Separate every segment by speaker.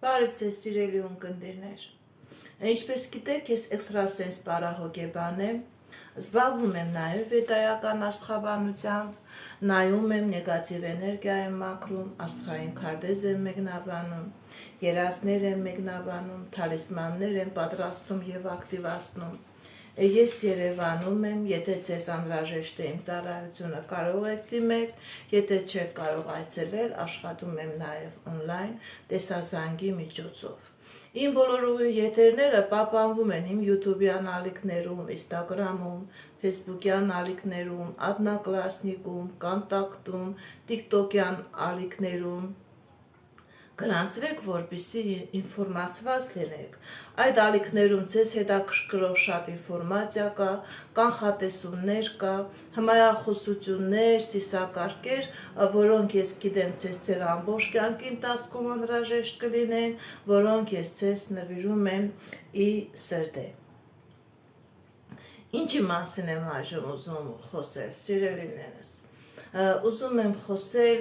Speaker 1: Բարև ձեզ սիրելի ունկնդիրներ։ Ինչպես գիտեք, ես էքստրասենս պարահոգեբան եմ, զբաղվում եմ նաև վեդայական աստղաբանությամբ, նայում եմ նեգատիվ էներգիա եմ մաքրում, աստղային քարտեզ եմ մեկնաբանում, երազներ եմ մեկնաբանում, թալիսմաններ եմ պատրաստում եւ ակտիվացնում։ Ես Երևանում եմ, եթե ձեզ անհրաժեշտ է իմ ծառայությունը կարող եք դիմել, եթե չեք կարող այցելել, աշխատում եմ նաև on-line տեսազանգի միջոցով։ Իմ բոլոր եթերները պահպանվում են իմ YouTube-յան ալիքներում, Instagram-ում, Facebook-յան ալիքներում, Adnaklassnik-ում, Contact-ում, TikTok-յան ալիքներում։ Գրանցվեք, որպեսզի ինֆորմացված լինեք։ Այդ ալիքներում ձեզ հետաքրքրող շատ ինֆորմացիա կա, կանխատեսումներ կա, հմայախոսություններ, ծիսակարգեր, որոնք ես գիտեմ ձեզ ձեր ամբողջ կյանքի ընթացքում անհրաժեշտ կլինեն, որոնք ես ձեզ նվիրում եմ ի սրտե։ Ինչի մասին եմ այժմ ուզում խոսել, սիրելիներս։ Ուզում եմ խոսել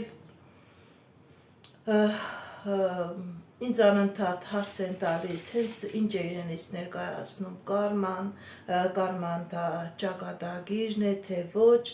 Speaker 1: ինձ անընդհատ հարց են տալիս, հենց ինչ է իրենից ներկայացնում կարման դա ճակատագիրն է, թե ոչ,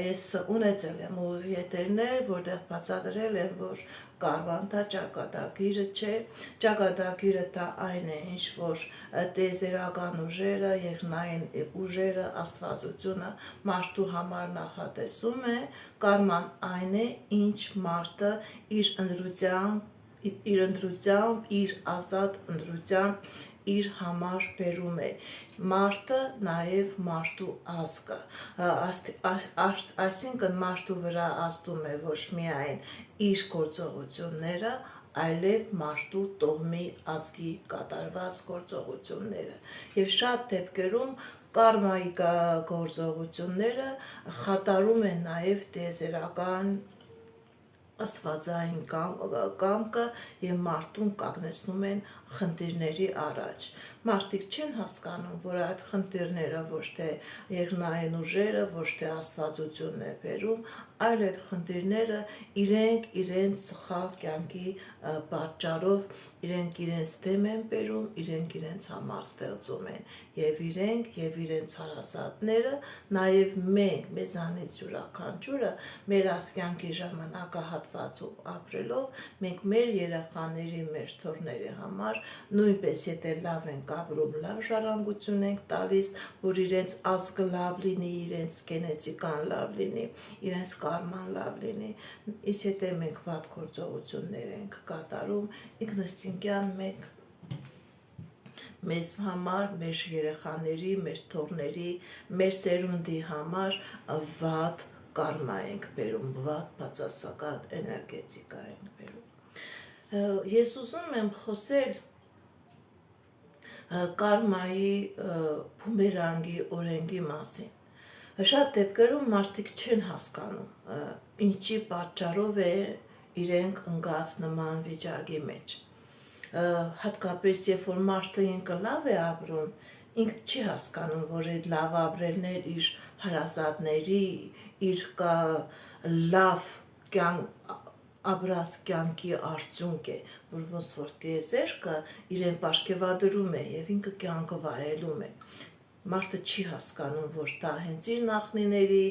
Speaker 1: ես ունեցել եմ եթերներ, որտեղ բացատրել եմ, որ կարման դա ճակատագիրը չէ, ճակատագիրը դա այն է, ինչ որ տիեզերական ուժերը, երկնային ուժերը, աստվածությունը մարդու համար նախատեսում է, կարման այն է, ինչ մարդը իր ընտրությամբ, իր ազատ ընտրությամբ իր համար բերում է, մարդը նաև մարդու ազգը, այսինքն մարդու վրա ազդում է ոչ միայն իր գործողությունները, այլև մարդու տոհմի ազգի կատարված գործողությունները, և շատ դեպքերում կարմայի գործողությունները խաթարում են նաև տիեզերական աստվածային կամքը և մարդուն կանգնեցնում են խնդիրների առաջ։ Մարդիկ չեն հասկանում, որ այդ խնդիրները ոչ թե երկնային ուժերը, ոչ թե աստվածությունն է բերում, այլ այդ խնդիրները իրենք իրենց սխալ կյանքի պատճառով իրենք իրենց դեմ են բերում, իրենք իրենց համար ստեղծում են, և իրենք և իրենց հարազատները, նաև մենք, մեզանից յուրաքանչյուրը, մեր ասկյանքի ժամանակահատվածում ապրելով, մենք մեր երեխաների, մեր թոռների համար, նույնպես եթե լավ ենք ապրում, լավ ժառանգություն ենք տալիս, որ իրենց ազգը լավ լինի, իրենց գենետիկան լավ լինի, իրենց կարման լավ լինի, իսկ եթե մենք վատ գործողություններ ենք կատարում, ինքնըստինքյան մենք մեզ համար, մեր երեխաների, մեր թոռների, մեր սերունդի համար վատ կարմա ենք բերում, վատ բացասական էներգետիկա ենք բերում։ Ես ուզում եմ խոսել կարմայի բումերանգի օրենքի մասին։ Շատ դեպքերում մարդիկ չեն հասկանում, ինչի պատճառով է իրենք ընկած նման վիճակի մեջ։ Հատկապես, երբ որ մարդը ինքը լավ է ապրում, ինքը չի հասկանում, որ այդ լավ ապրելն էր իր հարազատների, իր լավ ապրած կյանքի արդյունք է, որ ոնց որ տիեզերքը իրեն պարգևադրում է և ինքը կյանքը վայելում է։ Մարդը չի հասկանում, որ դա հենց իր նախնիների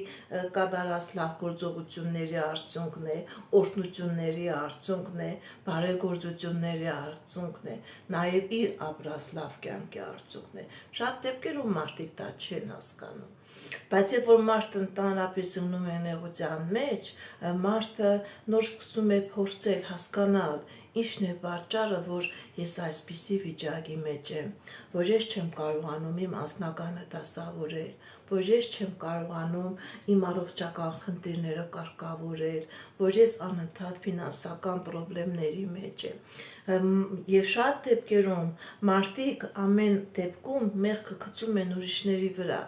Speaker 1: կատարած լավ գործողությունների արդյունքն է, օրհնությունների արդյունքն է, բարեգործությունների արդյունքն է, նաև իր ապրած լավ կյանքի արդյունքն է։ Շատ դեպքերում մարդիկ դա չեն հասկանում։ Բայց երբ որ մարդը ընդհանրապես ընկնում է նեղության մեջ, մարդը նոր սկսում է փորձել հասկանալ, ինչն է պատճառը, որ ես այսպիսի վիճակի մեջ եմ, որ ես չեմ կարողանում իմ անձնականը դասավորել, որ ես չեմ կարողանում իմ առողջական խնդիրները կարգավորել, որ ես անընդհատ ֆինանսական պրոբլեմների մեջ եմ։ Եվ շատ դեպքերում մարդիկ ամեն դեպքում մեղքը գցում են ուրիշների վրա։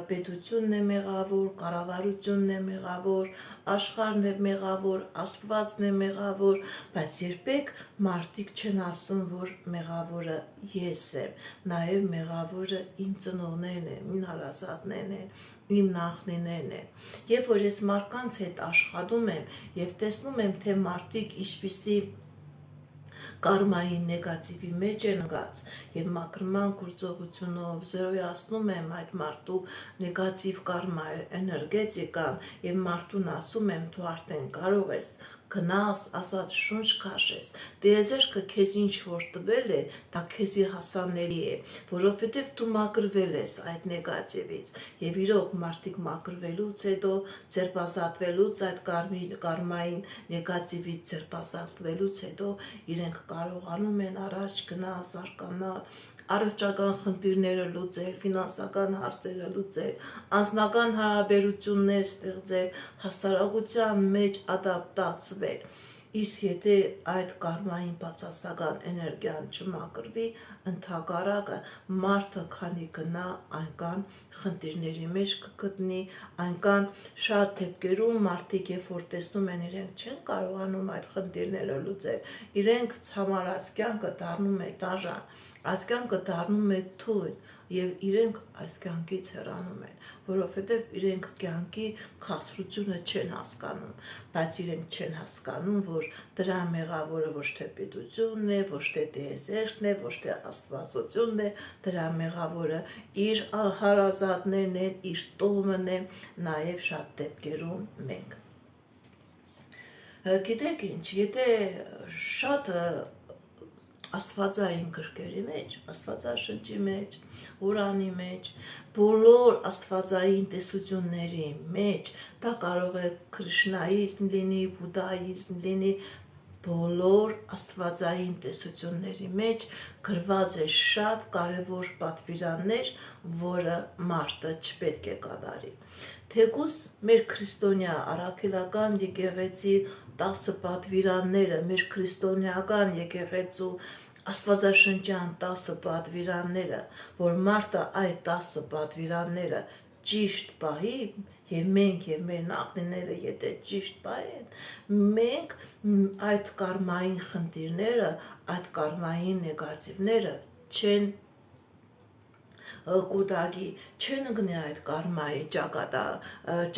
Speaker 1: Պետությունն է մեղավոր, կառավարությունն է մեղավոր, աշխարհն է մեղավոր, Աստվածն է մեղավոր, բայց երբեք մարդիկ չեն ասում, որ մեղավորը ես եմ, նաև մեղավորը իմ ծնողներն են, իմ հարազատներն են, իմ նախնիներն են։ Երբ որ ես մարդկանց հետ աշխատում եմ և տեսնում եմ, թե մարդիկ ինչպիսի կարմայի նեգատիվի մեջ են ընկած եւ մաքրման գործողությունով զրոյացնում եմ այդ մարդու նեգատիվ կարմա էներգետիկան եւ մարդուն ասում եմ դու արդեն կարող ես գնաս, ասած շունչ քաշես, դիեզերքը քեզ ինչ որ տվել է, դա քեզի հասանելի է, որովհետև դու մաքրվել ես այդ նեգատիվից, եւ իրոք մարդիկ մաքրվելուց հետո, ձերբազատվելուց այդ կարմային նեգատիվից ձերբազատվելուց հետո իրենք կարողանում են առաջ գնալ, զարգանալ, առողջական խնդիրները լուծել, ֆինանսական հարցերը լուծել, անձնական հարաբերություններ ստեղծել, հասարակության մեջ ադապտացվել։ Իսկ եթե այդ կարմային բացասական էներգիան չմաքրվի, ընդհակառակը մարդը քանի գնա այնքան խնդիրների մեջ կգտնի, այնքան շատ դեպքերում մարդիկ երբ որ տեսնում են իրենք չեն կարողանում այդ խնդիրները լուծել, իրենք համար ասկյանքը դառնում է դաժան, ասկյանքը դառնում է թույլ եւ իրենք այս կյանքից հեռանում են, որովհետեւ իրենք կյանքի քաղցրությունը չեն հասկանում, բայց իրենք չեն հասկանում, որ դրա մեղավորը ոչ թե պետությունն է, ոչ թե դիեզերքն է, ոչ թե աստվածությունն է, դրա մեղավորը իր հարազատներն են, իր տոհմն է, նաեւ շատ դեպքերում մենք։ Գիտեք ինչ, եթե շատ աստվածային գրքերի մեջ, աստվածաշնչի մեջ, Ղուրանի մեջ, բոլոր աստվածային տեսությունների մեջ, դա կարող է քրիշնաիզմ լինի, բուդդայիզմ լինի, բոլոր աստվածային տեսությունների մեջ գրված է շատ կարևոր պատվիրաններ, որը մարդը չպետք է կատարի։ Թեկուզ մեր քրիստոնյա առաքելական եկեղեցի 10 պատվիրանները, մեր քրիստոնեական եկեղեցու աստվածաշնչյան 10 պատվիրանները, որ մարդը այդ 10 պատվիրանները ճիշտ պահի, եւ մենք եւ մեր նախնիները եթե ճիշտ պահեն, մենք այդ կարմային խնդիրները, այդ կարմային նեգատիվները չեն կուտակի, չեն ընկնի այդ կարմայի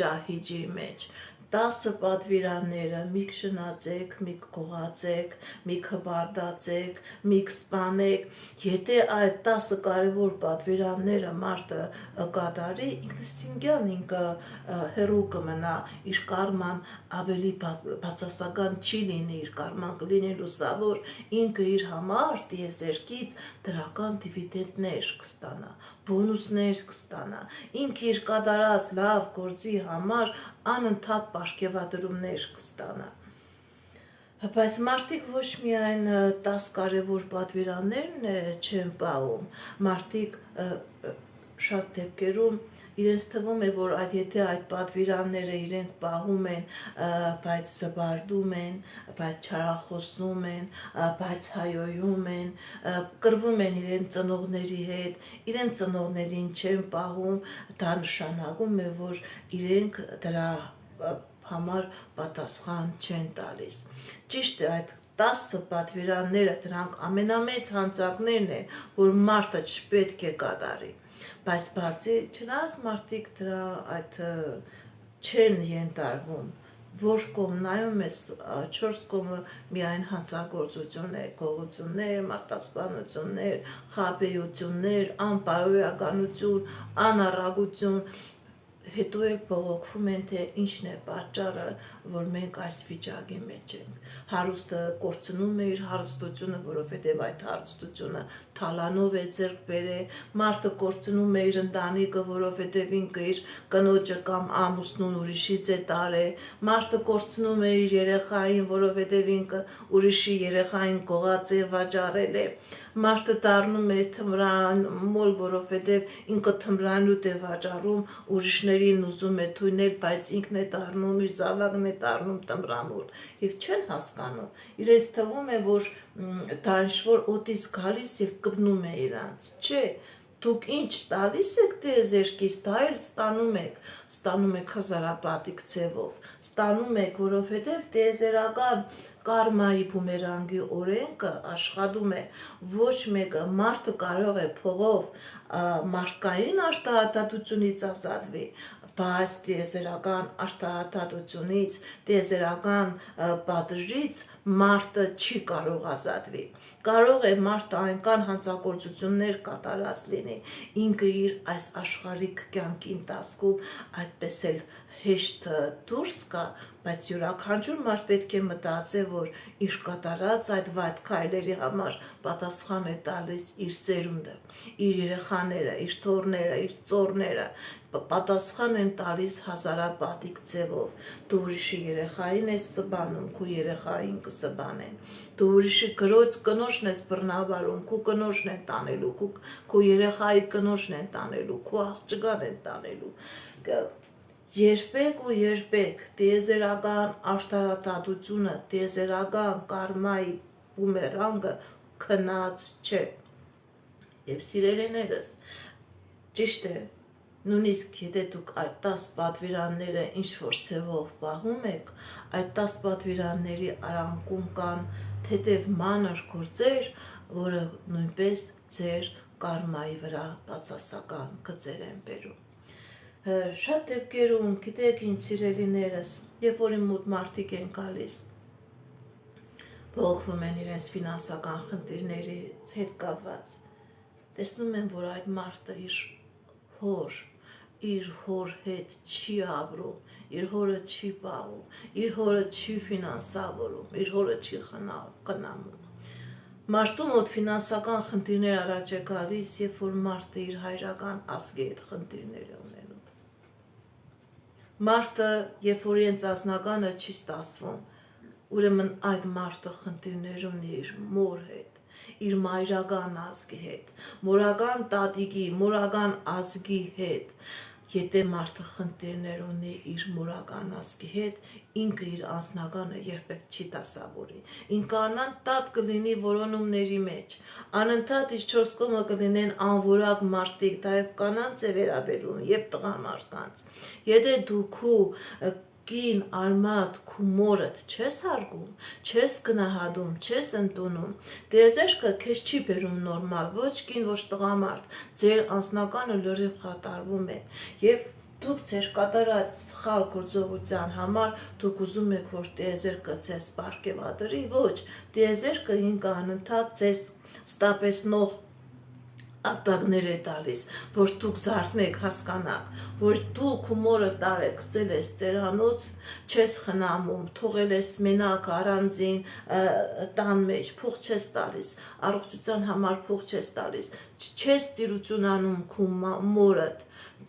Speaker 1: ճահիճի մեջ։ 10 պատվիրանները մի կշնացեք, մի կգողացեք, մի կհբարդացեք, մի կսպանեք, եթե այդ 10 կարևոր պատվիրանները մարդը կատարի, ինքնըստինքյան ինքը հեռու կմնա, իր կարման ավելի բացասական չի լինի, իր կարման կլինի լուսավոր, ինքը իր համար դիեզերքից դրական դիվիդենտներ կստանա, բոնուսներ կստանա, ինքը իր կատարած լավ գործի համար անընդհատ պարգևատրումներ կստանա։ Բայց մարդիկ ոչ միայն 10 կարևոր պատվիրաններն չեն պահում, մարդիկ շատ դեպքերում իրենց թվում է, որ եթե այդ պատվիրանները իրենք պահում են, բայց զբարդում են, բայց չարախոսում են, բայց հայոյում են, կռվում են իրենց ծնողների հետ, իրենց ծնողներին չեն պահում, դա նշանակում է, որ իրենք դրա համար պատասխան չեն տալիս։ Ճիշտ է, այդ 10 պատվիրանները դրանք ամենամեծ հանցանքներն են, որ մարդը չպետք է կատարի, բայց բացի չնայած մարդիկ դրա այդ չեն ենթարկվում, որ կողմ նայում ես 4 կողմը միայն հանցագործություններ, գողություններ, մարտասպանություններ, խաբեություններ, անպայոյականություն, անառակություն, հետո էլ բողոքվում են, թե ինչն է պատճառը, որ մենք այս վիճակի մեջ ենք։ Հարուստը կորցնում է իր հարստությունը, որովհետև այդ հարստությունը թալանով է ձեռք բերել, մարդը կորցնում է իր ընտանիքը, որովհետև ինքը իր կնոջը կամ ամուսնուն ուրիշից է տարել, մարդը կորցնում է իր երեխային, որովհետև ինքը ուրիշի երեխային գողած է, վաճառել է, մարդը դառնում է թմրանմոլ, որովհետև ինքը թմրանյութ է վաճառում, ուրիշներին ուզում է թույնել, բայց ինքն է դառնում, իր զավակն է դառնում թմրանմոլ, եւ չեն հասկանում, իրենց թվում է, որ դա ինչ-որ օդից գալիս եւ կպնում է իրանց, չէ, դուք ինչ տալիս եք դիեզերքից, դա էլ ստանում եք հազարապատիկ ձևով, ստանում եք, որովհետև դիեզերական կարմայի բումերանգի օրենքը աշխատում է, ոչ մեկը մարդը կարող է փողով մարդկային արտահայտությունից ազատվի, բայց տիեզերական արտահայտությունից, տիեզերական պատժից մարդը չի կարող ազատվի։ Կարող է մարդը այնքան հանցագործություններ կատարած լինի, ինքը իր այս աշխարհիկ կյանքի ընթացքում այդպես էլ հեշտ դուրս գա, բայց յուրաքանչյուր մարդ պետք է մտածի, որ իր կատարած այդ վատ քայլերի համար պատասխան է տալիս իր սերունդը, իր երեխաները, իր թոռները, իր ծոռները, պատասխան են տալիս հազարապատիկ ձևով։ Դու ուրիշի երեխային ես սպանում, քո երեխային կսպանեն։ Դու ուրիշի կնոջն ես բռնաբարում, քո կնոջն են տանելու, քո երեխայի կնոջն են տանելու, քո աղջկան են տանելու։ Երբեք ու երբեք տիեզերական արտահայտությունը, տիեզերական կարմայի բումերանգը քնած չէ։ Եվ սիրելիներս, ճիշտ է, նույնիսկ եթե դուք այդ 10 պատվիրանները ինչ-որ ձևով պահում եք, այդ 10 պատվիրանների արանքում կան թեթև մանր գործեր, որը նույնպես ձեր կարմայի վրա բացասական գծեր են բերում։ Շատ դեպքերում, գիտեք ինչ սիրելիներս, երբ որ իմ մոտ մարդիկ են գալիս, բողոքում են իրենց ֆինանսական խնդիրներից հետ կապված, տեսնում են, որ այդ մարդը իր հոր հետ չի ապրում, իր հորը չի պահում, իր հորը չի ֆինանսավորում, իր հորը չի խնամում։ Մարդու մոտ ֆինանսական խնդիրներ առաջ է գալիս, երբ որ մարդը իր հայրական ազգի հետ խնդիրներ է ունենում։ Մարդը, երբ որ իրենց անձնականը չի ստացվում, ուրեմն այդ մարդը խնդիրներ ունի իր մոր հետ, իր մայրական ազգի հետ, մորական տատիկի, մորական ազգի հետ։ Եթե մարդը խնդիրներ ունի իր մորական ազգի հետ, ինքը իր անձնականը երբեք չի դասավորի։ Ինքը անընդհատ կլինի որոնումների մեջ, անընդհատ իր 4 կողմը կլինեն անորակ մարդիկ, դա եւ կանանց է վերաբերում եւ տղամարդկանց։ Եթե դու քու կին արմատ քու մորդ չես հարգում, չես գնահատում, չես ընդունում, տիեզերքը քեզ չի բերում նորմալ, ոչ կին, ոչ տղամարդ, ձեր անձնականը լրիվ խաթարվում է եւ դուք ձեր կատարած սխալ գործողության համար դուք ուզում եք, որ տիեզերքը ձեզ պարգևատրի, ոչ, տիեզերքը ինքը անընդհատ ձեզ ստապեցնող ակտակներ է տալիս, որ դուք զարթնեք, հասկանաք, որ դու քո մորը տարեք, գցել ես ծերանոց, չես խնամում, թողել ես մենակ առանձին տան մեջ, փող չես տալիս, առողջության համար փող չես տալիս, չես տիրություն անում քո մորդ,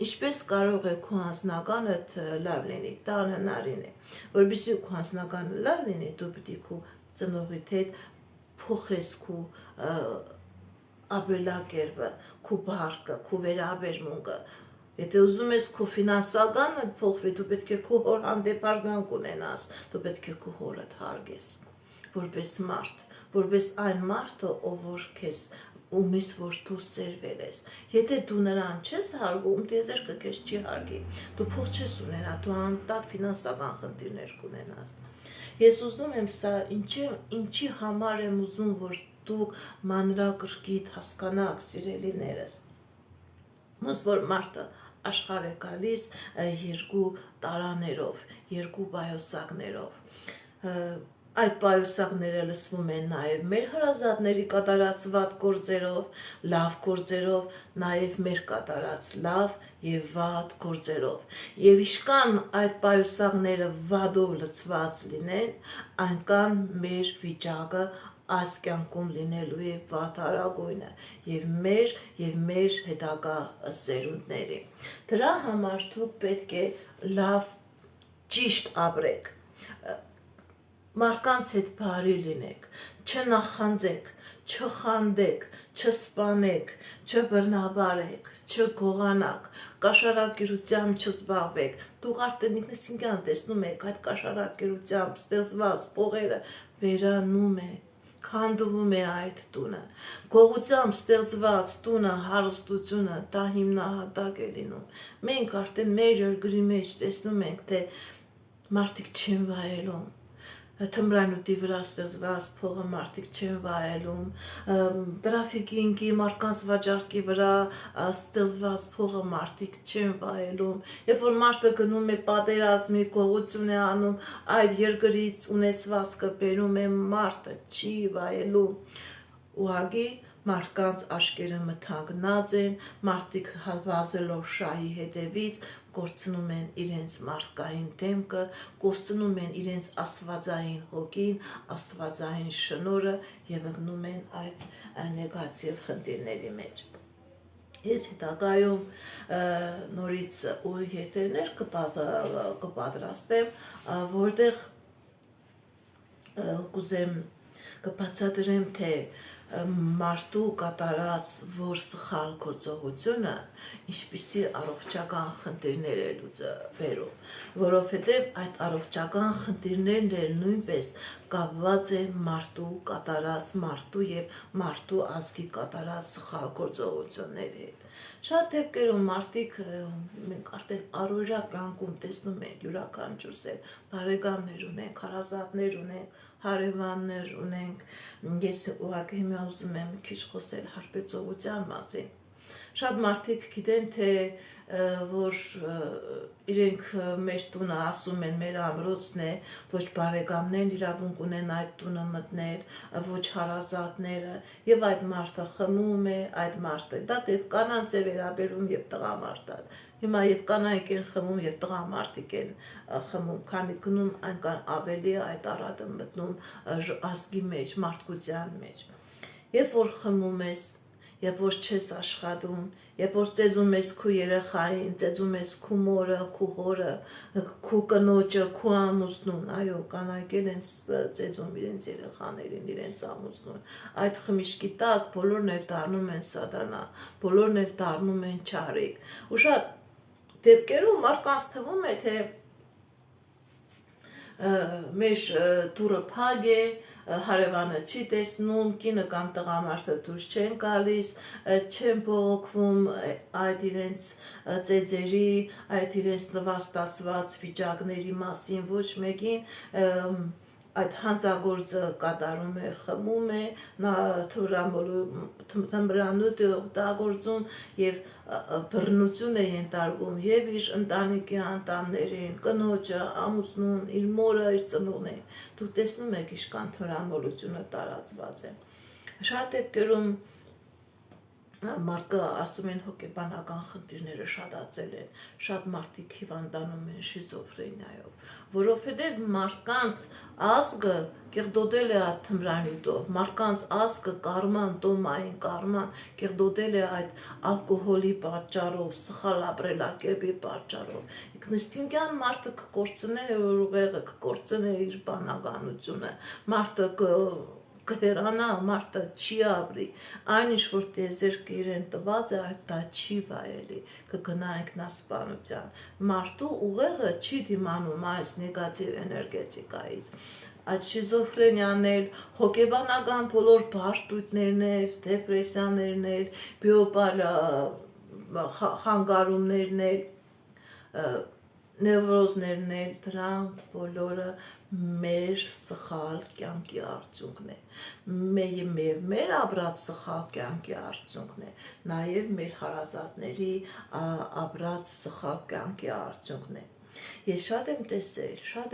Speaker 1: ինչպես կարող է քո անձնականդ լավ լինի, դա անհնարին է, որովհետեւ քո անձնականը լավ լինի, դու պիտի քո ծնողիդ հետ փոխես քո ապրելակերպը, քո բարգը, քո վերաբերմունքը։ Եթե ուզում ես քո ֆինանսականը փոխվի, դու պետք է քո հոր հանդեպ հարգանք ունենաս, դու պետք է քո հորդ հարգես, որպես մարդ, որպես այն մարդը, ով որ քեզ ումից որ դու սերվել ես։ Եթե դու նրան չես հարգում, տիեզերքը քեզ չի հարգի։ Դու փող չես ունենա, դու անընդհատ ֆինանսական խնդիրներ կունենաս։ Ես ուզում եմ սա ինչի համար եմ ուզում, որ դուք մանրակրկիտ հասկանաք, սիրելիներս։ Ոնց որ մարդը աշխարհ է գալիս 2 տարաներով, 2 պայուսակներով։ Այդ պայուսակները լսվում են նաև մեր հարազատների կատարած վատ գործերով, լավ գործերով, նաև մեր կատարած լավ եւ վատ գործերով։ Եվ իշքան այդ պայուսակները վադով լցված լինեն, այնքան մեր վիճակը այս կյանքում լինելու է վատարագույնը եւ մեր հետագա սերունդների։ Դրա համար դուք պետք է լավ ճիշտ ապրեք, մարդկանց հետ բարի լինեք, չնախանձեք, չխանդեք, չսպանեք, չբռնաբարեք, չգողանաք, կաշառակերությամբ չզբաղվեք։ Դուք արդեն ինքնին տեսնում եք այդ կաշառակերությամբ ստեղծված փողերը վերանում է, քանդվում է այդ տունը։ Գողությամբ ստեղծված տունը, հարստությունը դա հիմնահատակ է լինում։ Մենք արդեն մեր երկրի մեջ տեսնում ենք, թե մարդիկ չեն վայելում։ թմրանյութի վրա ստեղծված փողը մարդիկ չեն վայելում, տրաֆիկինգի, մարդկանց վաճառքի վրա ստեղծված փողը մարդիկ չեն վայելում, երբ որ մարդը գնում է պատերազմի, գողություն է անում, այդ երկրից ունեցվածքը բերում է, մարդը չի վայելում, ուղղակի մարդկանց աշկերը մթագնած են, մարդիկ վազելով շահի հետևից կորցնում են իրենց մարդկային դեմքը, կորցնում են իրենց աստվածային հոգին, աստվածային շնորհը եւ ընկնում են այդ նեգատիվ խնդիրների մեջ։ Ես հետագայում նորից ուղի եթերներ կպատրաստեմ, որտեղ կուզեմ կբացատրեմ, թե մարդու կատարած որ սխալ գործողությունը ինչպիսի առողջական խնդիրներ է բերում, որովհետև այդ առողջական խնդիրներն էլ նույնպես կապված է մարդու կատարած մարդու եւ մարդու ազգի կատարած սխալ գործողությունների հետ։ Շատ դեպքերում մարդիկ մենք արդեն առօրյա կյանքում տեսնում ենք յուրաքանչյուրս բարեկամներ ունենք, հարազատներ ունենք, հարևաններ ունենք, ես ուղղակի հիմա ուզում եմ մի քիչ խոսել հարբեցողության մասին։ Շատ մարդիկ գիտեն, թե որ իրենք մեր տունը ասում են մեր ամրոցն է, ոչ բարեկամներն իրավունք ունեն այդ տունը մտնել, ոչ հարազատները, եւ այդ մարդը խմում է, այդ մարդը, դա եւ կանանց է վերաբերում եւ տղամարդը։ Հիմա եւ կանայք են խմում եւ տղամարդիկ են խմում, քանի գնում այնքան ավելի այդ առատը մտնում ազգի մեջ, մարդկության մեջ։ Երբ որ խմում ես, երբ որ չես աշխատում, երբ որ ծեծում ես քու երեխային, ծեծում ես քու մորը, քու հորը, քու կնոջը, քու ամուսնուն, այո, կանայք են ծեծում իրենց երեխաներին, իրենց ամուսնուն, այդ խմիչքի տակ բոլորն էլ դառնում են սատանա, բոլորն էլ դառնում են չարիք, ու շատ դեպքերում մարդկանց թվում է, թե մեր դուրը փակ է, հարևանը չի տեսնում, կինը կամ տղամարդը դուրս չեն գալիս, չեն բողոքվում այդ իրենց ծեծերի, այդ իրենց նվաստացված վիճակների մասին, ոչ մեկին այդ հանցագործը կատարում է, խմում է, նա թմրանյութ է օգտագործում եւ բռնություն է ենթարկում եւ իր ընտանիքի անդամներին, կնոջը, ամուսնուն, իր մորը, իր ծնողներին։ Դուք տեսնում եք ինչքան թմրանյութությունը տարածված է։ Շատ դեպքերում մարդը ասում են հոգեբանական խնդիրները շատացել են, շատ մարդիկ հիվանդանում են շիզոֆրենիայով, որովհետև մարդկանց ազգը կեղդոդել է այդ թմրանյութով, մարդկանց ազգը կարման, տոմային կարման կեղդոդել է այդ ալկոհոլի պատճառով, սխալ ապրելակերպի պատճառով։ Ինքնըստինքյան մարդը կկորցնե որ ուղեղը, կկորցնե իր բանականությունը, մարդը կհերանա, մարդը չի ապրի, այն ինչ որ տիեզերքը իրեն տված է, այդ դա չի վայելի, կգնա ինքնասպանության։ Մարդու ուղեղը չի դիմանում այս նեգատիվ էներգետիկայից։ Այդ շիզոֆրենիան էլ, հոգեբանական բոլոր բարդույթներն էլ, դեպրեսիաներն էլ, բիոպար խանգարումներն էլ, նևրոզներն էլ, դրանք բոլորը մեր սխալ կյանքի արդյունքն է, մեր ապրած սխալ կյանքի արդյունքն է, նաև մեր հարազատների ապրած սխալ կյանքի արդյունքն է։ Ես շատ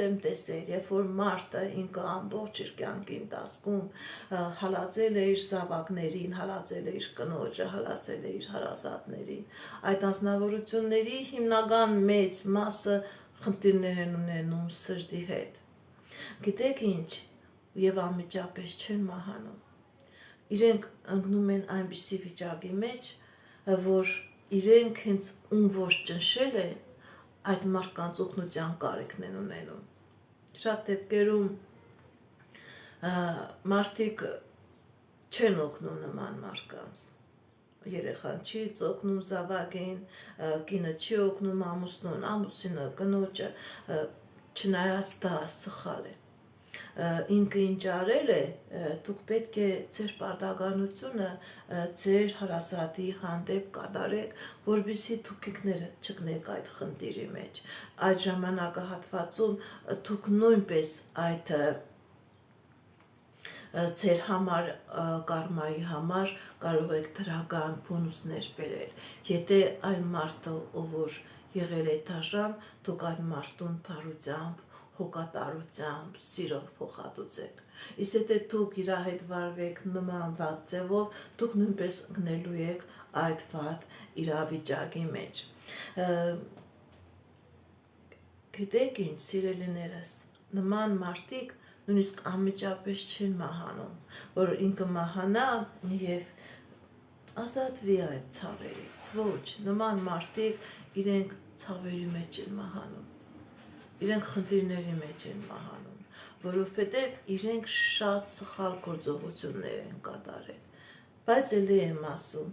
Speaker 1: եմ տեսել, երբ որ մարդը ինքը ամբողջ իր կյանքի ընթացքում հալածել է իր զավակներին, հալածել է իր կնոջը, հալածել է իր հարազատներին, այդ անձնավորությունների հիմնական մեծ մասը խնդիրներ են ունենում սրտի հետ։ Գիտեք ինչ, եւ անմիջապես չեն մահանում։ Իրենք ընկնում են այնպիսի վիճակի մեջ, որ իրենք հենց ում որ ճնշել են, այդ մարդկանց օգնության կարիքն են ունենում։ Շատ դեպքերում մարդիկ չեն օգնում նման մարդկանց։ Երեխան չի օգնում զավակին, կինը չի օգնում ամուսնուն, ամուսինը կնոջը, չնայած դա սխալ է։ Ինքը ինչ արել է, դուք պետք է ձեր պարտականությունը ձեր հարազատի հանդեպ կատարեք, որպեսզի դուք ինքներդ չգնեք այդ խնդիրի մեջ։ Այդ ժամանակահատվածում դուք նույնպես այդ ձեր համար կարմայի համար կարող եք դրական բոնուսներ բերել։ Եթե այն մարդը, ով որ եղել է դաժան, դուք այն մարդուն բարությամբ, հոգատարությամբ, սիրով փոխհատուցեք։ Իսկ եթե դուք իր հետ վարվեք նման վատ ձևով, դուք նույնպես ընկնելու եք այդ վատ իրավիճակի մեջ։ Գիտեք ինչ, սիրելիներս, նման մարդիկ նույնիսկ անմիջապես չեն մահանում, որ ինքը մահանա եւ ազատվի այդ ցավերից։ Ոչ, նման մարդիկ իրենք ցավերի մեջ են մահանում, իրենք խնդիրների մեջ են մահանում, որովհետեւ իրենք շատ սխալ գործողություններ են կատարել։ Բայց ելի եմ ասում,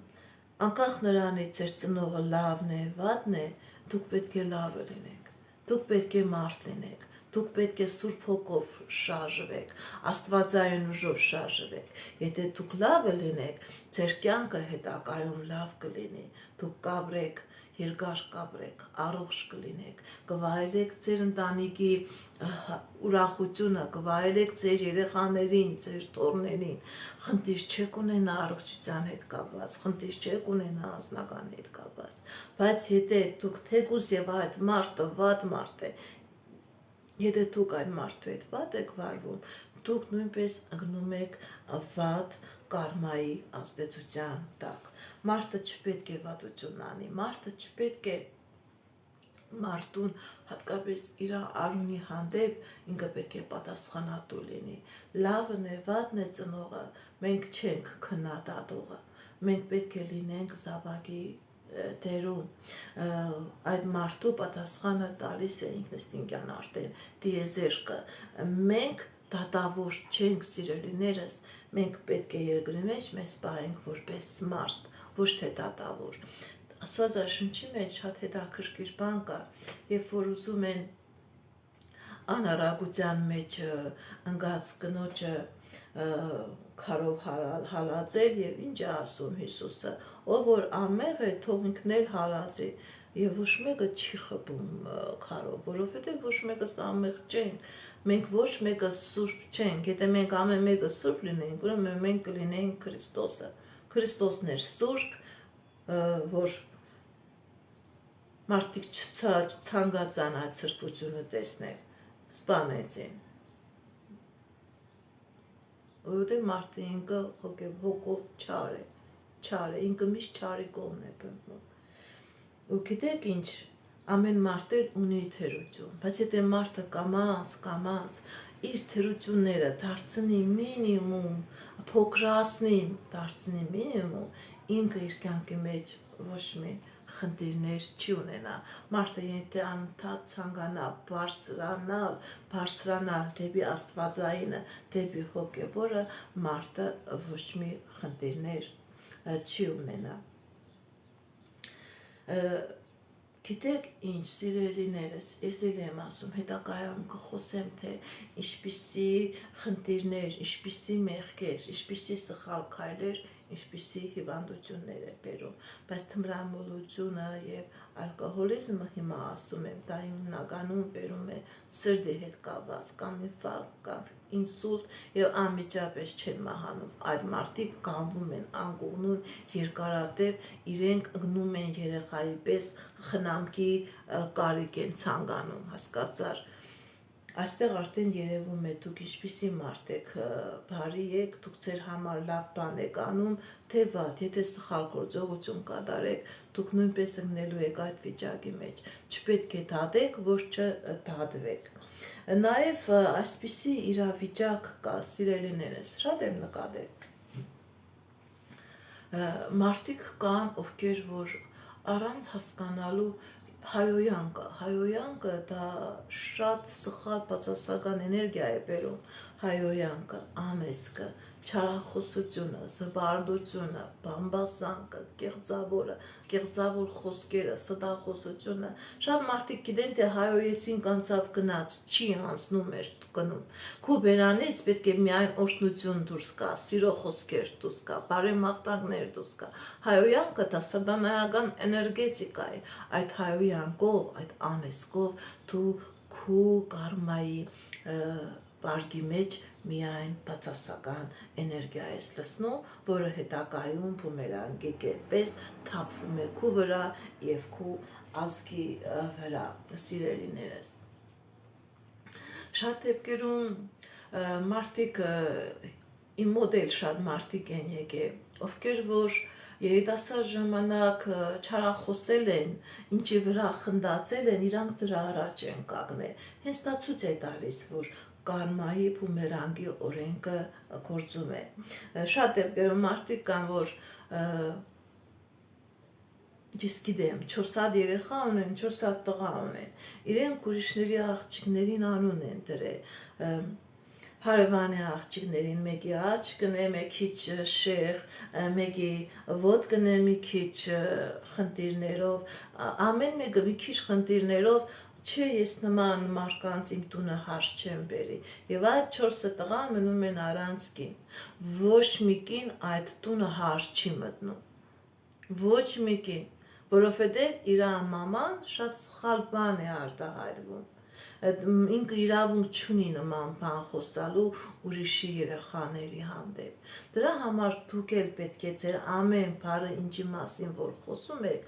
Speaker 1: անկախ նրանից ձեր ծնողը լավն է, վատն է, դուք պետք է լավը լինեք, դուք պետք է մարդ լինեք, դուք պետք է Սուրբ Հոգով շարժվեք, Աստվածային ուժով շարժվեք։ Եթե դուք լավը լինեք, ձեր կյանքը հետագայում լավ կլինի, դուք կապրեք, երկար կապրեք, առողջ կլինեք, կվայելեք ձեր ընտանիքի ուրախությունը, կվայելեք ձեր երեխաներին, ձեր թոռներին, խնդիր չեք ունենա առողջության հետ կապված, խնդիր չեք ունենա անձնական հետ կապված, բայց եթե դուք թեկուզ եւ այդ մարդը վատ մարդ է, եթե դուք այդ մարդու հետ վատ եք վարվում, դուք նույնպես ընկնում եք վատ կարմայի ազդեցության տակ։ Մարդը չպետք է վատություն անի, մարդը չպետք է մարդուն հատկապես իր արունի հանդեպ ինքը պետք է պատասխանատու լինի։ Լավն է, վատն է ծնողը, մենք չենք քննադատողը, մենք պետք է լինենք զավակի դերում, այդ մարդու պատասխանը տալիս է ինքնըստինքյան արդեն դիեզերքը։ Մենք դատավոր չենք, սիրելիներս, մենք պետք է երկրի մեջ մեզ պահենք որպես մարդ, ոչ թե դատավոր։ Աստվածաշնչի մեջ շատ հետաքրքիր բան կա, երբ որ ուզում են անարագության մեջ ընկած կնոջը քարով հալածել եւ ինչ է ասում Հիսուսը, ով որ անմեղ է, թող ինքն էլ հալածի, եւ ոչ մեկը չի խփում քարով, որովհետեւ ոչ մեկս անմեղ չենք, մենք ոչ մեկը սուրբ չենք, եթե մենք ամեն մեկը սուրբ լինենք, ուրեմն մենք կլինենք Քրիստոսը։ Քրիստոսն էր սուրբ, որ մարդիկ չցանկացան այդ սրբությունը տեսնել, սպանեցին։ Որովհետև մարդը ինքը հոգով չար է, ինքը միշտ չարի կողմն է բնվում։ Ու գիտեք ինչ, ամեն մարդ էլ ունի թերություն, բայց եթե մարդը կամաց իր թերությունները դարձնի մինիմում, փոքրացնի, դարձնի մինիմում, ինքը իր կյանքի մեջ ոչ մի խնդիրներ չի ունենա։ Մարդը եթե անդադ ցանկանա բարձրանալ դեպի Աստվածայինը, դեպի հոգևորը, մարդը ոչ մի խնդիրներ չի ունենա։ Գիտեք ինչ, սիրելիներս, ես էլ եմ ասում, հետագայում կխոսեմ, թե ինչպիսի խնդիրներ, ինչպիսի մեղքեր, ինչպիսի սխալ քայլեր, ինչպիսի հիվանդություններ է բերում, բայց թմրամոլությունը եւ ալկոհոլիզմը հիմա ասում եմ, դա հիմնականում բերում է սրտի հետ կապված կամ ինֆարկտ, կամ ինսուլտ եւ անմիջապես չեն մահանում։ Այդ մարդիկ կանվում են, անկողնում երկարատև, իրենք ընկնում են երեխայի պես խնամքի կարիք են ցանկանում, հասկացար։ Այստեղ արդեն երևում է դուք ինչպիսի մարդ եք, բարի եք, դուք ձեր համար լավ բան եք անում, թե վատ, եթե սխալ գործողություն կատարեք, դուք նույնպես ընկնելու եք այդ վիճակի մեջ։ Չպետք է դատեք, ոչ չդատվեք։ Նաև այսպիսի իրավիճակ կա, սիրելիներս, շատ եմ նկատել։ Մարդիկ կան, ովքեր որ առանց հասկանալու հայոյանքը դա շատ սխալ բացասական էներգիա է բերում, հայոյանքը, ամեսկը, չարախոսությունը, զբաղարտությունը, բամբասանքը, կեղծավոր խոսքերը, ստախոսությունը, շատ մարդիկ գիտեն, թե հայոյեցին կանցավ գնաց, չի անցնում էր կնում, քու բերանից պետք է միայն օրհնություն դուրս գա, սիրո խոսքեր դուրս գա, բարեմաղթանքներ դուրս գա, հայոյանքը դա սատանայական էներգետիկա է, այդ հայոյանքով, այդ ամեսկով դու քու կարմայի բարգի մեջ միայն բացասական էներգիա ես լսնում, որը հետագայում բումերանգի կերպես թափվում է քու վրա եւ քու ազգի վրա, սիրելիներս։ Շատ դեպքերում մարդիկ իմ մոտ էլ շատ մարդիկ են եկել, ովքեր որ երիտասարդ ժամանակ չարախոսել են, ինչի վրա խնդացել են, իրանք դրա առաջ են կանգնել։ Հենց դա ցույց է տալիս, որ կարմայի բումերանգի օրենքը գործում է։ Շատ դեպքերում մարդիկ կան, որ ես գիտեմ, 4 հատ երեխա ունեն, 4 հատ տղա ունեն, իրենք ուրիշների աղջիկներին անուն են դրել, հարևանի աղջիկներին մեկի աջ կնե, մի քիչ շեղ, մեկի ոտ կնե մի քիչ խնդիրներով, ամեն մեկը մի քիչ խնդիրներով, չէ ես նման մարկանց իմ տունը հարց չեմ բերի, եւ այդ 4 տղա մնում են առանց կին, ոչ մի կին այդ տունը հարց չի մտնում, ոչ մի կին, որովհետև իր մաման շատ սխալ բան է արտահայտվում, ինքը իրավունք չունի նման բան խոսալու ուրիշի երեխաների հանդեպ։ Դրա համար դուք էլ պետք է ձեր ամեն բառը ինչի մասին որ խոսում եք,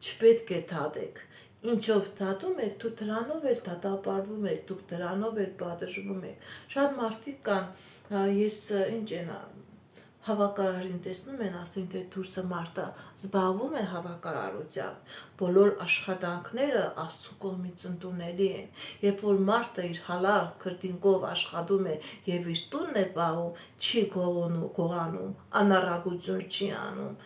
Speaker 1: չպետք է դատեք։ Ինչով դատում եք, դուք դրանով էլ դատապարտվում եք, դուք դրանով էլ պատժվում եք։ Շատ մարդիկ կան, ես ինչ են հավաքարարին տեսնում են, ասում թե դուրսը մարդը զբաղվում է հավաքարարությամբ, բոլոր աշխատանքները Աստծո կողմից ընդունելի են, երբ որ մարդը իր հալալ քրտինկով աշխատում է եւ իր տունն է պահում, չի գողանում, անառակություն չի անում,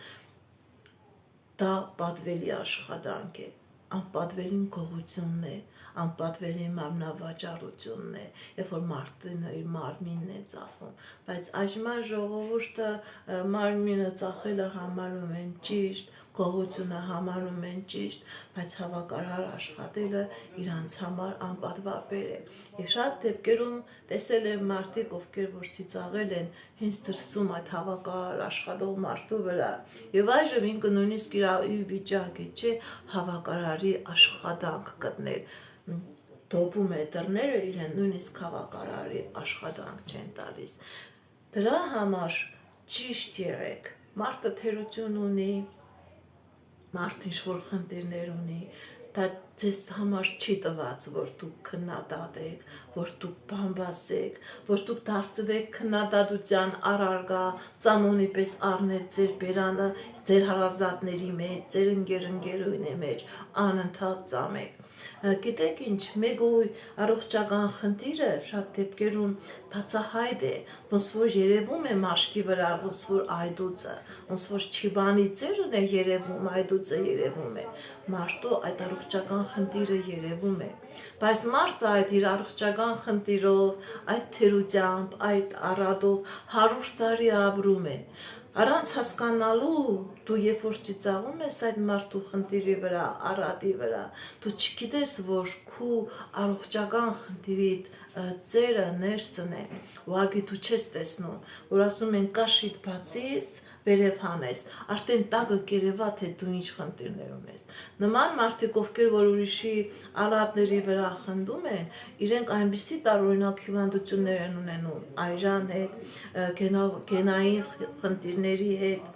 Speaker 1: դա պատվելի աշխատանք է, անպատվելին գողությունն է, անպատվելին մարմնավաճառությունն է, երբ որ մարդը իր մարմինն է ծախում, բայց այժմյան ժողովուրդը մարմինը ծախելը համարում են ճիշտ, գողությունը համարում են ճիշտ, բայց հավաքարար աշխատելը իրանց համար անպատվաբեր է։ Եվ շատ դեպքերում տեսել եմ մարդիկ, ովքեր որ ծիծաղել են հենց դրսում այդ հավաքարար աշխատող մարդու վրա։ Եվ այժմ ինքը նույնիսկ իր վիճակի չէ հավաքարարի աշխատանք գտնել։ Դոպում է դռները իրեն նույնիսկ հավաքարարի աշխատանք չեն տալիս։ Դրա համար ճիշտ եղեք։ Մարդը թերություն ունի, մարդ ինչ-որ խնդիրներ ունի, դա ձեզ համար չի տված, որ դուք քննադատեք, որ դուք բամբասեք, որ դուք դարձվեք քննադատության առարգա, ծամոնի պես առնեք ձեր բերանը, ձեր հարազատների մեջ, ձեր ընկերուհիների մեջ, անընդհատ ծամեք։ Գիտեք ինչ, մեկ առողջական խնդիրը շատ դեպքերում բացահայտ է, ոնց որ երևում է մաշկի վրա, ոնց որ այդուծը, ոնց որ չիբանի ծերն է երևում, այդուծը երևում է, մարդու այդ առողջական խնդիրը երևում է, բայց մարդը այդ իր առողջական խնդիրով, այդ թերությամբ, այդ առատով 100 տարի ապրում է, առանց հասկանալու դու երբ որ ծիծաղում ես այդ մարդու խնդիրի վրա, առատի վրա, դու չգիտես, որ քու առողջական խնդիրի ծերը ներսն է, ուղղակի դու չես տեսնում, որ ասում են կաշիդ բացիս, վերև հանես, արդեն տակը կերևա, թե դու ինչ խնդիրներ ունես։ Նման մարդիկ, ովքեր որ ուրիշի առատների վրա խնդում են, իրենք այնպիսի տարօրինակ հիվանդություններ են ունենում, այրան հետ, գենային խնդիրների հետ,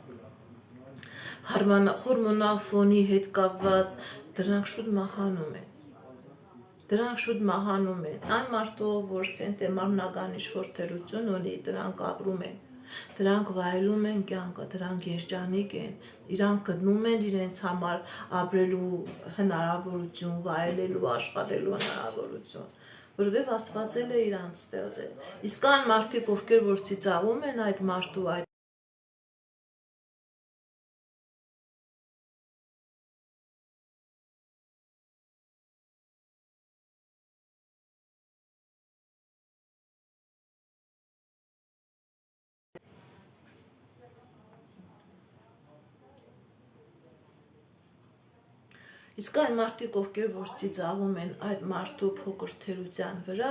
Speaker 1: հորմոնալ ֆոնի հետ կապված, դրանք շուտ մահանում են։ Դրանք շուտ մահանում են, այն մարդով, որ մարմնական ինչ-որ թերություն ունի, դրանք ապրում են, դրանք վայելում են կյանքը, դրանք երջանիկ են, իրանք գտնում են իրենց համար ապրելու հնարավորություն, վայելելու, աշխատելու հնարավորություն, որովհետև Աստված էլ է իրանց ստեղծել։ Իսկ այն մարդիկ, ովքեր որ ծիծաղում են այդ մարդու, այդ Իսկ այն մարդիկ, ովքեր որ ծիծաղում են այդ մարդու փոքր թերության վրա,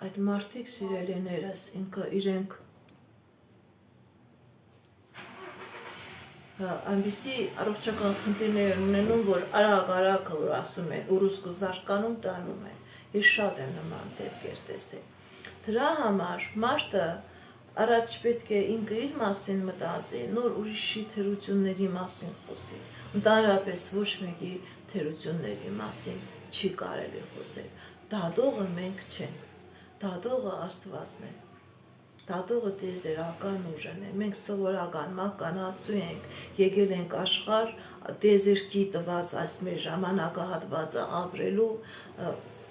Speaker 1: այդ մարդիկ սիրելիներս, իրենք այնպիսի առողջական խնդիրներ ունենում, որ արագ, որ ասում են, ուռուցք զարկանում տանում են։ Ես շատ եմ նման դեպքեր տեսել։ Դրա համար մարդը առաջ պետք է ինքը իր մասին մտածի, նոր ուրիշի թերությունների մասին խոսի։ Ընդհանրապես ոչ մեկի թերությունների մասին չի կարելի խոսել։ Դատողը մենք չենք, դատողը Աստվածն է։ Դատողը տիեզերական ուժն է։ Մենք սովորական մահկանացու ենք, եկել ենք աշխարհ տիեզերքի տված այս մեր ժամանակահատվածը ապրելու,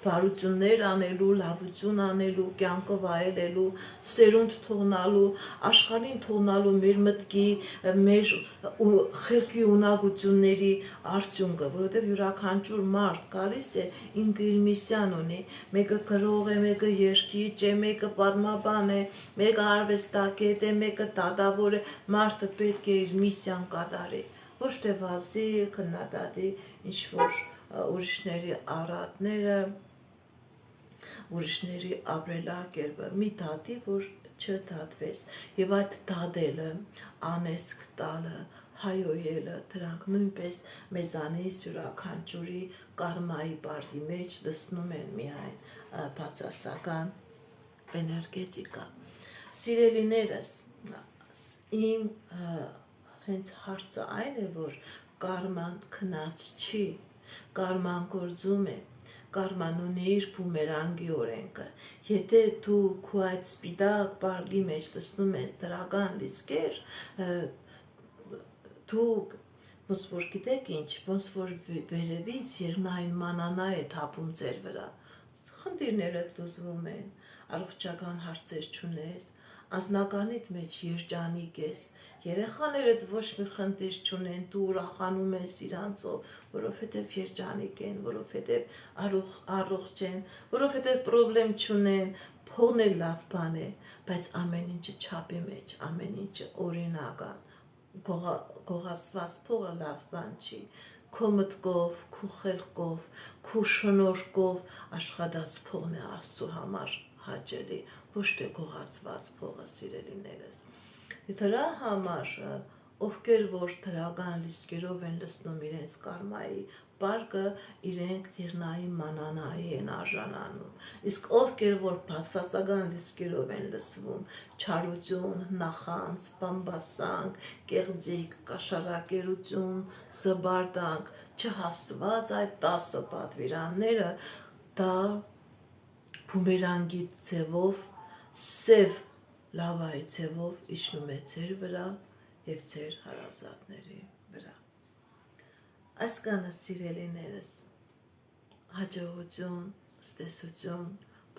Speaker 1: բարություններ անելու, լավություն անելու, կյանքը վայելելու, սերունդ թողնալու, աշխարհին թողնալու մեր մտքի, մեր խելքի ունակությունների արդյունքը, որովհետև յուրաքանչյուր մարդ գալիս է ինքը իր միսիան ունի, մեկը գրող է, մեկը երգիչ է, մեկը պատմաբան է, մեկը արվեստագետ է, մեկը դատավոր է, մարդը պետք է իր միսիան կատարի, ոչ թե վազի, քննադատի ինչ-որ ուրիշների առատները, ուրիշների ապրելակերպը, մի դատի, որ չդատվես, եւ այդ դատելը, անեսք տալը, հայոյելը, դրանք նույնպես մեզանից յուրաքանչյուրի կարմայի բարգի մեջ լցնում են միայն բացասական էներգետիկա։ Սիրելիներս, իմ հենց հարցը այն է, որ կարման քնած չի, կարման գործում է, կարման ունի իր բումերանգի օրենքը։ Եթե դու քո այդ սպիտակ բարգի մեջ լցնում ես դրական լիցքեր, դու ոնց որ գիտեք ինչ, ոնց որ վերևից երկնային մանանա է թափում ձեր վրա, խնդիրներդ լուծվում են, առողջական հարցեր չունես, անձնականիդ մեջ երջանիկ ես, երեխաներդ ոչ մի խնդիր չունեն, դու ուրախանում ես իրանցով, որովհետև երջանիկ են, որովհետև առողջ են, որովհետև պրոբլեմ չունեն, փողն էլ լավ բան է, բայց ամեն ինչը չափի մեջ, ամեն ինչը օրինական, գողացված փողը լավ բան չի, քո մտքով, քո խելքով, քո շնորհքով աշխատած փողն է Աստծո համար հաճելի, ոչ թե գողացված փողը, սիրելիներս։ Դրա համար ովքեր որ դրական լիցքերով են լցնում իրենց կարմայի բարգը, իրենք երկնային մանանայի են արժանանում, իսկ ովքեր որ բացասական լիցքերով են լցվում, չարություն, նախանձ, բամբասանք, կեղծիք, կաշառակերություն, զբարդանք, չհասված այդ 10 պատվիրանները, դա բումերանգի ձևով, սև լավայի ձևով իջնում է ձեր վրա եւ ձեր հարազատների վրա։ Այսքանը սիրելիներս, հաջողություն, ստեսություն,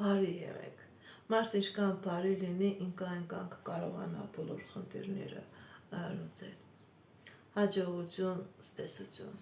Speaker 1: բարի եղեք։ Մարդ ինչքան բարի լինի, ինքան կարողանա բոլոր խնդիրները լուծել։ Հաջողություն, ստեսություն։